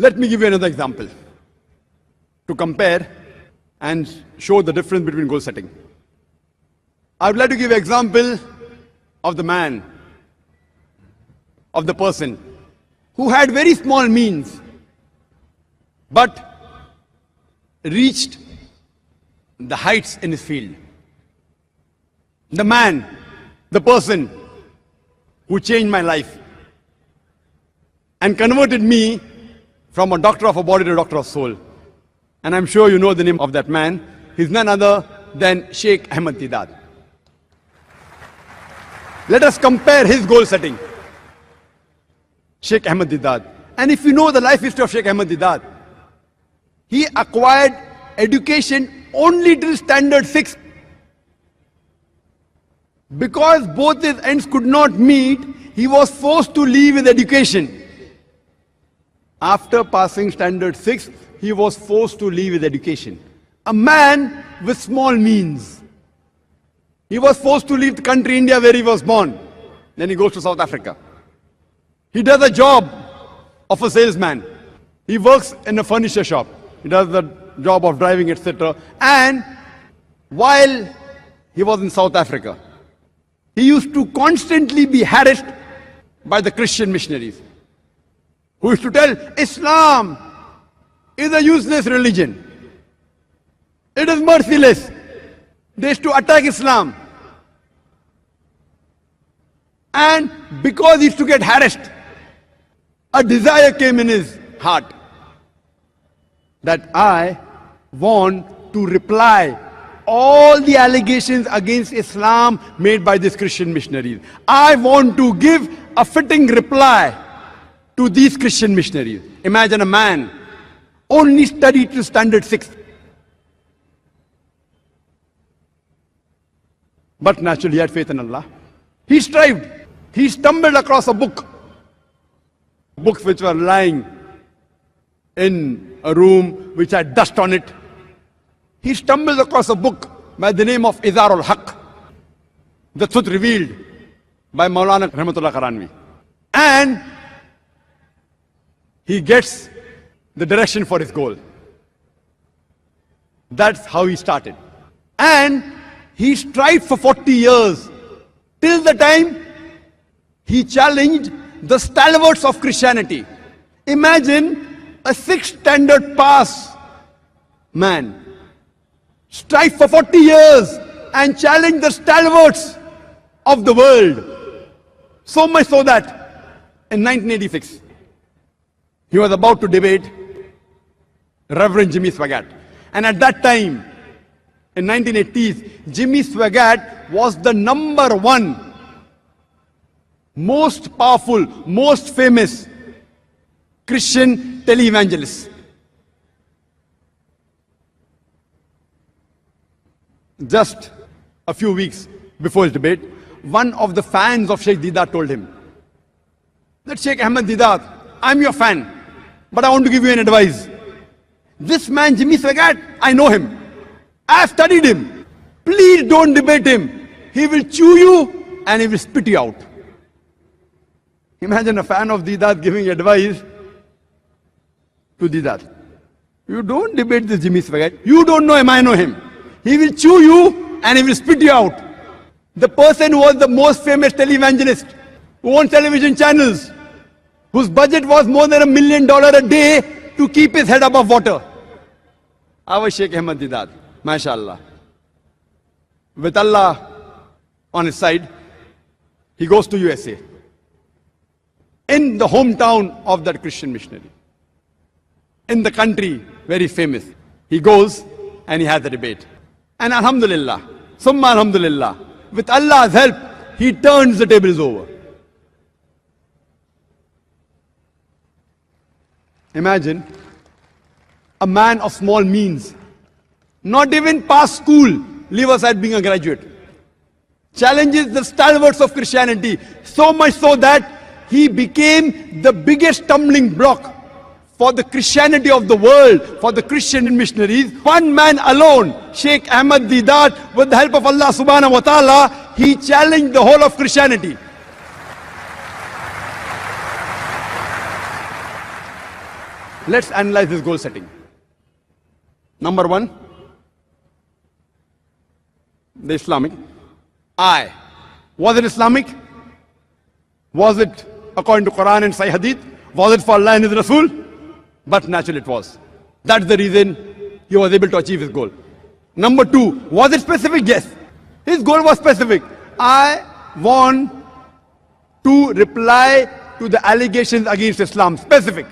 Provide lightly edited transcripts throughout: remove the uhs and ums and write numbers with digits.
Let me give you another example to compare and show the difference between goal setting. I would like to give an example of the man, of the person who had very small means but reached the heights in his field. The man, the person who changed my life and converted me from a doctor of a body to a doctor of soul. And I'm sure you know the name of that man. He's none other than Sheikh Ahmad Deedat. Let us compare his goal setting. Sheikh Ahmad Deedat. And if you know the life history of Sheikh Ahmad Deedat, he acquired education only till standard 6. Because both his ends could not meet, he was forced to leave his education. After passing standard 6, he was forced to leave his education. A man with small means. He was forced to leave the country India where he was born. Then he goes to South Africa. He does a job of a salesman. He works in a furniture shop. He does the job of driving, etc. And while he was in South Africa, he used to constantly be harassed by the Christian missionaries, who used to tell Islam is a useless religion. It is merciless. They used to attack Islam. And because he used to get harassed, a desire came in his heart that I want to reply all the allegations against Islam made by these Christian missionaries. I want to give a fitting reply to these Christian missionaries. Imagine a man only studied to standard 6. But naturally he had faith in Allah. He strived. He stumbled across a book. Books which were lying in a room which had dust on it. He stumbled across a book by the name of Izar al-Haq, the truth revealed by Maulana Rahmatullah Karanvi. And he gets the direction for his goal. That's how he started. And he strived for 40 years, till the time he challenged the stalwarts of Christianity. Imagine a 6th standard pass man strive for 40 years and challenge the stalwarts of the world. So much so that in 1986, he was about to debate Reverend Jimmy Swaggart. And at that time, in 1980s, Jimmy Swaggart was the #1 most powerful, most famous Christian televangelist. Just a few weeks before his debate, one of the fans of Sheikh Deedat told him that Sheikh Ahmad Deedat, I'm your fan, but I want to give you an advice. This man, Jimmy Swaggart, I know him. I have studied him. Please don't debate him. He will chew you and he will spit you out. Imagine a fan of Deedat giving advice to Deedat. You don't debate this Jimmy Swaggart. You don't know him, I know him. He will chew you and he will spit you out. The person who was the most famous televangelist, who owns television channels, whose budget was more than $1 million a day to keep his head above water. Our Sheikh Ahmad Deedat, mashallah. With Allah on his side, he goes to USA. In the hometown of that Christian missionary. In the country where he's famous. He goes and he has a debate. And alhamdulillah, summa alhamdulillah, with Allah's help, he turns the tables over. Imagine a man of small means, not even past school, leave aside being a graduate, challenges the stalwarts of Christianity, so much so that he became the biggest stumbling block for the Christianity of the world, for the Christian missionaries. One man alone, Sheikh Ahmad Deedat, with the help of Allah subhanahu wa ta'ala, he challenged the whole of Christianity. Let's analyze this goal setting. Number one, the Islamic. Was it Islamic? Was it according to Quran and Sahih Hadith? Was it for Allah and His Rasul? But naturally it was. That's the reason he was able to achieve his goal. Number two, was it specific? Yes. His goal was specific. I want to reply to the allegations against Islam. Specific.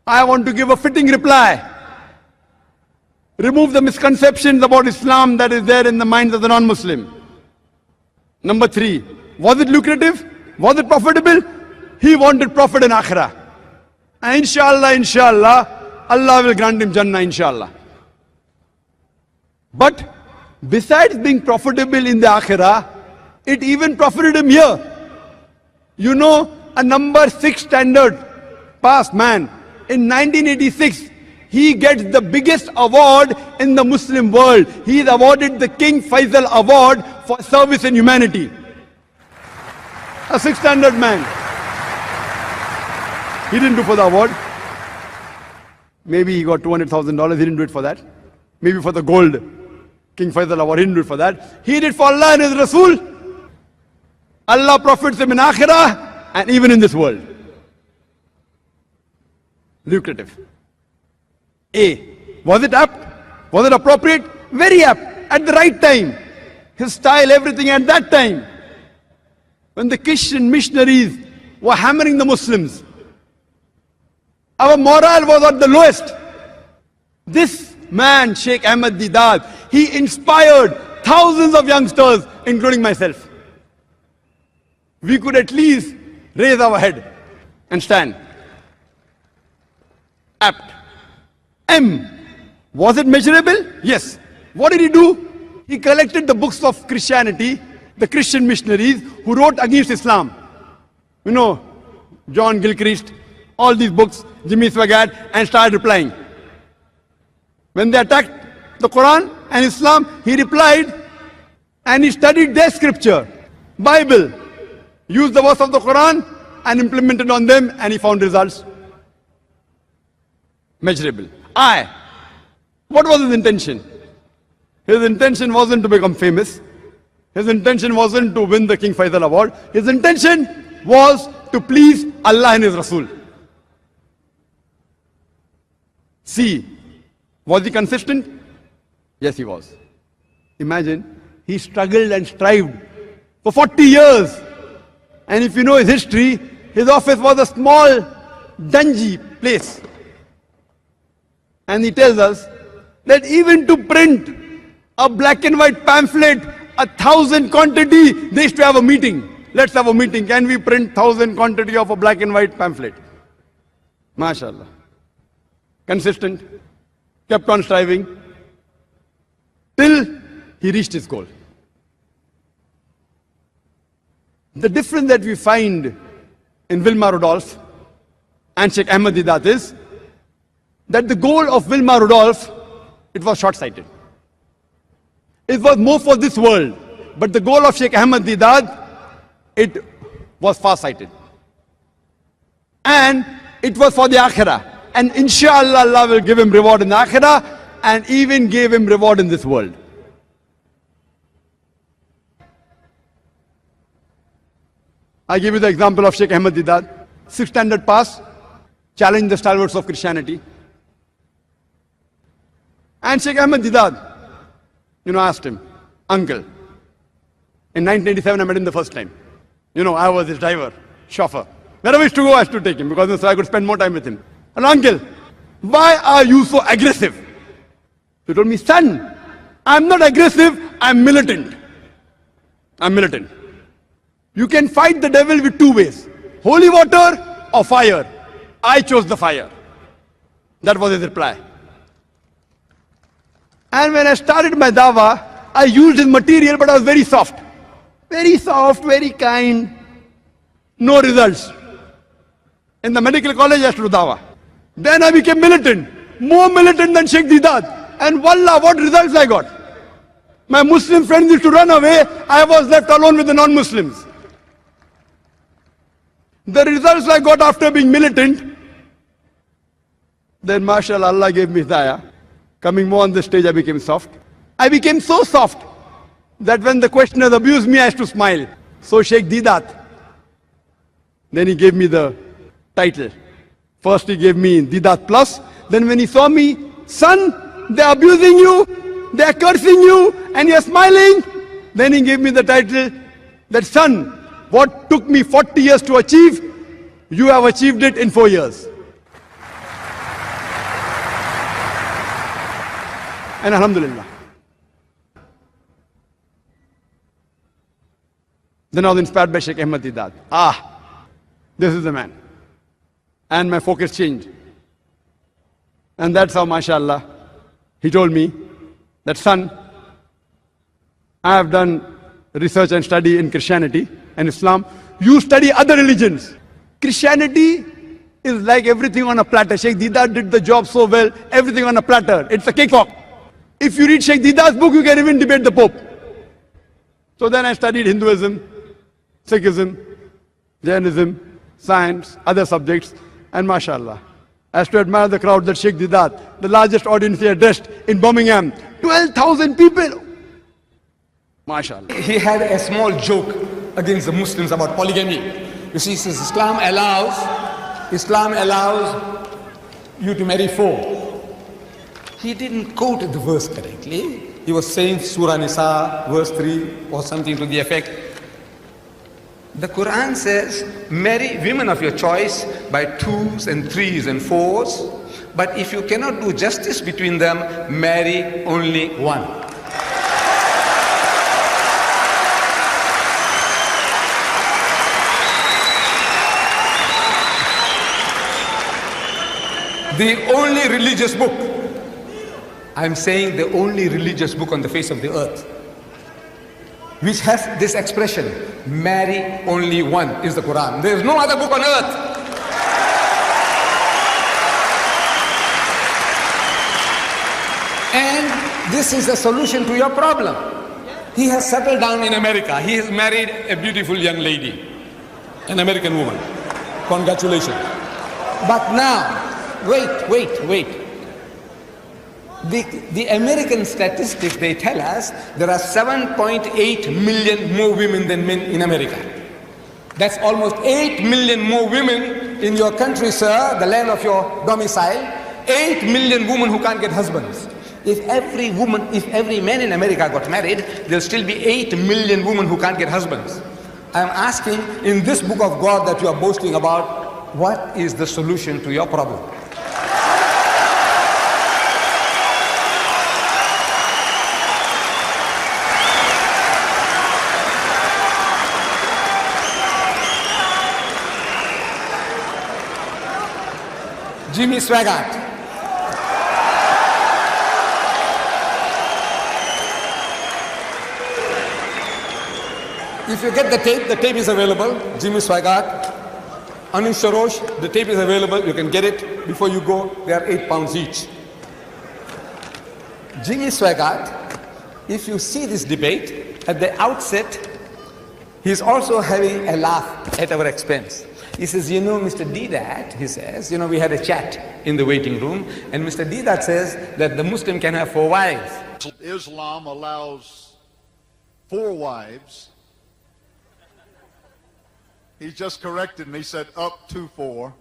I want to give a fitting reply. Remove the misconceptions about Islam that is there in the minds of the non-Muslim. Number three, was it lucrative? Was it profitable? He wanted profit in Akhirah. And inshallah, Allah will grant him Jannah, inshallah. But besides being profitable in the Akhirah, it even profited him here. You know, a number 6 standard passed man. In 1986, he gets the biggest award in the Muslim world. He is awarded the King Faisal Award for service in humanity. A 6 standard man. He didn't do for the award. Maybe he got $200,000. He didn't do it for that. Maybe for the gold King Faisal Award. He didn't do it for that. He did for Allah and His Rasul. Allah profits him in Akhirah and even in this world. Lucrative. Was it apt? Was it appropriate? Very apt. At the right time. His style, everything at that time. When the Christian missionaries were hammering the Muslims, our morale was at the lowest. This man, Sheikh Ahmad Deedat, he inspired thousands of youngsters, including myself. We could at least raise our head and stand. Apt. Was it measurable? Yes. What did he do? He collected the books of Christianity, the Christian missionaries who wrote against Islam. You know, John Gilchrist, all these books, Jimmy Swaggart, and started replying. When they attacked the Quran and Islam, he replied and he studied their scripture, Bible, used the verse of the Quran and implemented on them, and he found results. Measurable. What was his intention? His intention wasn't to become famous. His intention wasn't to win the King Faisal Award. His intention was to please Allah and His Rasul. Was he consistent? Yes, he was. Imagine, he struggled and strived for 40 years. And if you know his history, his office was a small, dingy place. And he tells us that even to print a black and white pamphlet, 1,000 quantity, they used to have a meeting. Let's have a meeting. Can we print 1,000 quantity of a black and white pamphlet? MashaAllah. Consistent. Kept on striving. Till he reached his goal. The difference that we find in Wilma Rudolph and Sheikh Ahmad Deedat is that the goal of Wilma Rudolph, it was short-sighted. It was more for this world. But the goal of Sheikh Ahmad Deedat, it was far-sighted. And it was for the Akhirah. And inshallah, Allah will give him reward in the Akhirah and even gave him reward in this world. I give you the example of Sheikh Ahmad Deedat. 6th standard pass, challenged the stalwarts of Christianity. And Sheikh Ahmad Deedat, asked him, uncle, in 1987 I met him the first time. I was his driver, chauffeur. Wherever I used to go, I used to take him because so I could spend more time with him. And uncle, why are you so aggressive? He told me, son, I'm not aggressive, I'm militant. I'm militant. You can fight the devil with 2 ways, holy water or fire. I chose the fire. That was his reply. And when I started my dawah, I used his material, but I was very soft. Very soft, very kind. No results. In the medical college, I had to do dawah. Then I became militant. More militant than Sheikh Deedat. And wallah, what results I got. My Muslim friends used to run away. I was left alone with the non-Muslims. The results I got after being militant, then mashallah, Allah gave me hidayah. Coming more on the stage, I became soft. I became so soft that when the questioners abused me, I used to smile. So Sheikh Deedat, then he gave me the title. First he gave me Deedat Plus. Then when he saw me, son, they're abusing you, they're cursing you, and you're smiling. Then he gave me the title that, son, what took me 40 years to achieve, you have achieved it in 4 years. And alhamdulillah. Then I was inspired by Sheikh Ahmad Deedat. This is the man. And my focus changed. And that's how, mashallah, he told me that, son, I have done research and study in Christianity and Islam. You study other religions. Christianity is like everything on a platter. Sheikh Deedat did the job so well, everything on a platter. It's a cakewalk. If you read Sheikh Deedat's book, you can even debate the Pope. So then I studied Hinduism, Sikhism, Jainism, science, other subjects, and mashallah, I used to admire the crowd that Sheikh Deedat, the largest audience he addressed in Birmingham, 12,000 people. Mashallah. He had a small joke against the Muslims about polygamy. You see, since Islam allows you to marry 4. He didn't quote the verse correctly. He was saying Surah Nisa, verse 3, or something to the effect. The Quran says, marry women of your choice by 2s and 3s and 4s. But if you cannot do justice between them, marry only one. The only religious book, I'm saying the only religious book on the face of the earth, which has this expression, marry only one, is the Quran. There is no other book on earth. And this is the solution to your problem. He has settled down in America. He has married a beautiful young lady, an American woman. Congratulations. But now, wait. The American statistics, they tell us there are 7.8 million more women than men in America. That's almost 8 million more women in your country, sir, the land of your domicile. 8 million women who can't get husbands. If every man in America got married, there'll still be 8 million women who can't get husbands. I'm asking, in this book of God that you are boasting about, what is the solution to your problem? Jimmy Swaggart. If you get the tape is available. Jimmy Swaggart, Anish Sarosh, the tape is available. You can get it before you go. They are 8 pounds each. Jimmy Swaggart, if you see this debate, at the outset, he's also having a laugh at our expense. He says, you know, Mr. Deedat, he says, you know, we had a chat in the waiting room, and Mr. Deedat says that the Muslim can have 4 wives. Islam allows 4 wives. He just corrected me, said up to 4.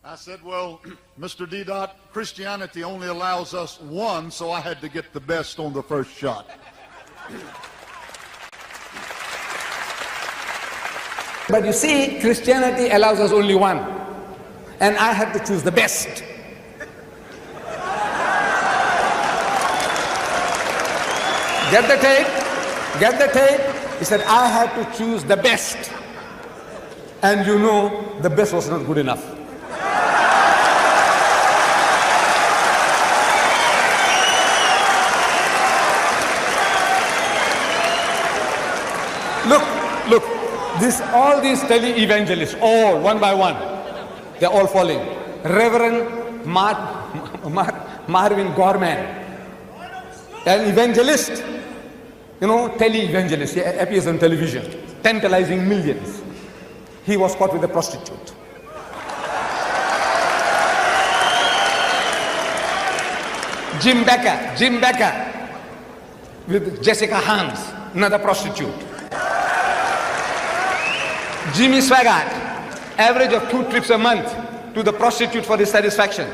I said, well, Mr. Deedat, Christianity only allows us 1, so I had to get the best on the first shot. But you see, Christianity allows us only 1. And I had to choose the best. Get the tape? Get the tape? He said, I had to choose the best. And you know, the best was not good enough. Look. All these tele-evangelists, all one by one, they're all falling. Reverend Marvin Gorman, an evangelist, you know, tele-evangelist, he appears on television, tantalizing millions. he was caught with a prostitute. Jim Becker with Jessica Hans, another prostitute. Jimmy Swaggart, average of 2 trips a month to the prostitute for his satisfaction.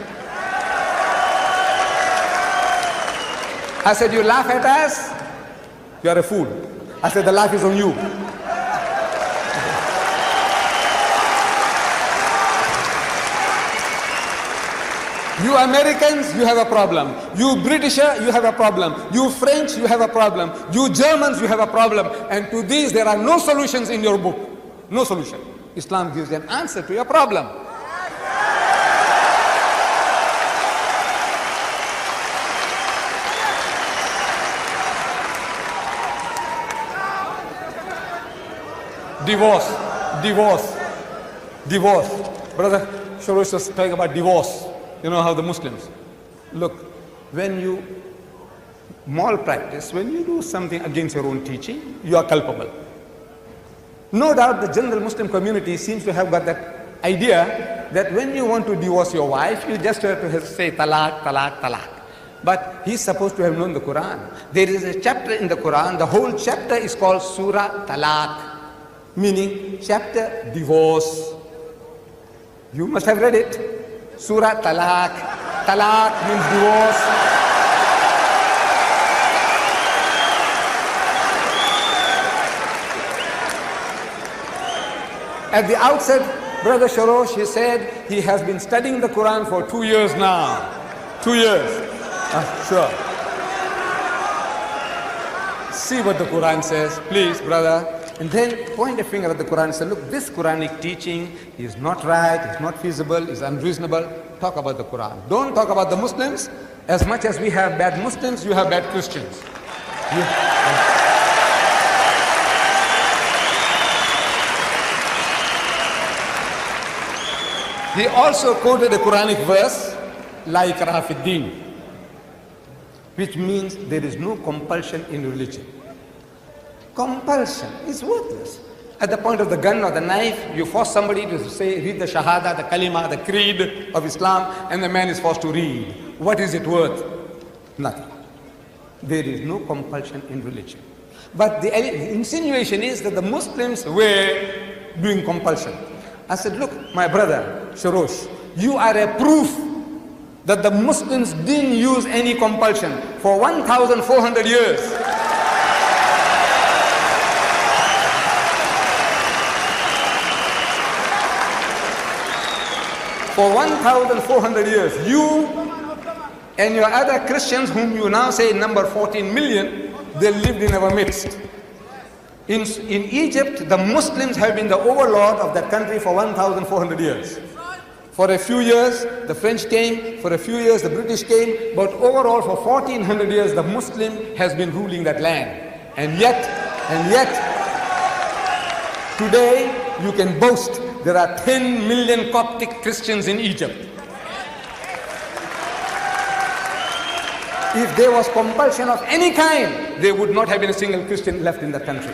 I said, you laugh at us? You are a fool. I said, the laugh is on you. You Americans, you have a problem. You Britisher, you have a problem. You French, you have a problem. You Germans, you have a problem. And to these, there are no solutions in your book. No solution. Islam gives an answer to your problem. Divorce. Brother Shorosh was talking about divorce. You know how the Muslims. Look, when you malpractice, when you do something against your own teaching, you are culpable. No doubt the general Muslim community seems to have got that idea that when you want to divorce your wife, you just have to say talaq, talaq, talaq. But he's supposed to have known the Quran. There is a chapter in the Quran, the whole chapter is called Surah Talaq, meaning chapter divorce. You must have read it. Surah Talaq. Talaq means divorce. At the outset, Brother Shorosh, he said he has been studying the Quran for 2 years now. 2 years. Sure. See what the Quran says, please, brother. And then point a finger at the Quran and say, look, this Quranic teaching is not right, it's not feasible, it's unreasonable. Talk about the Quran. Don't talk about the Muslims. As much as we have bad Muslims, you have bad Christians. He also quoted a Quranic verse, La ikraha fid din, which means there is no compulsion in religion. Compulsion is worthless. At the point of the gun or the knife, you force somebody to say, read the Shahada, the Kalima, the Creed of Islam, and the man is forced to read. What is it worth? Nothing. There is no compulsion in religion. But the insinuation is that the Muslims were doing compulsion. I said, look, my brother, Shorosh, you are a proof that the Muslims didn't use any compulsion for 1,400 years. For 1,400 years, you and your other Christians, whom you now say number 14 million, they lived in our midst. In Egypt, the Muslims have been the overlord of that country for 1,400 years. For a few years, the French came, for a few years, the British came, but overall for 1,400 years, the Muslim has been ruling that land. And yet, today, you can boast there are 10 million Coptic Christians in Egypt. If there was compulsion of any kind, there would not have been a single Christian left in that country.